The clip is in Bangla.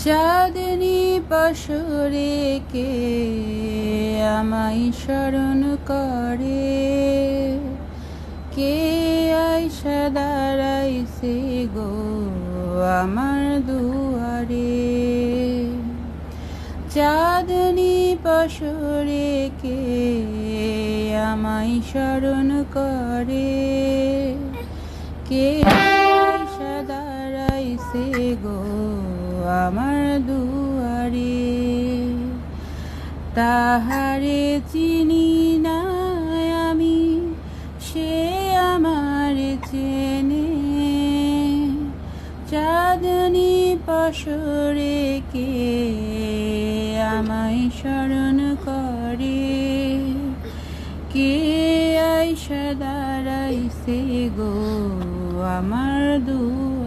চাঁদনি পাশরে কে আমায় স্মরণ করে, কে আইসা দাঁড়াইছে গো আমার দুয়ারে। চাঁদনি পাশরে কে আমায় স্মরণ করে, কে আইসা দাঁড়াইছে গো আমার দুয়ারে। তাহারে চিনি না আমি, সে আমার চেনে। চাঁদনি পাশরে কে আমায় স্মরণ করে, কে আইসা দাঁড়াইছে গো আমার দুয়ারে।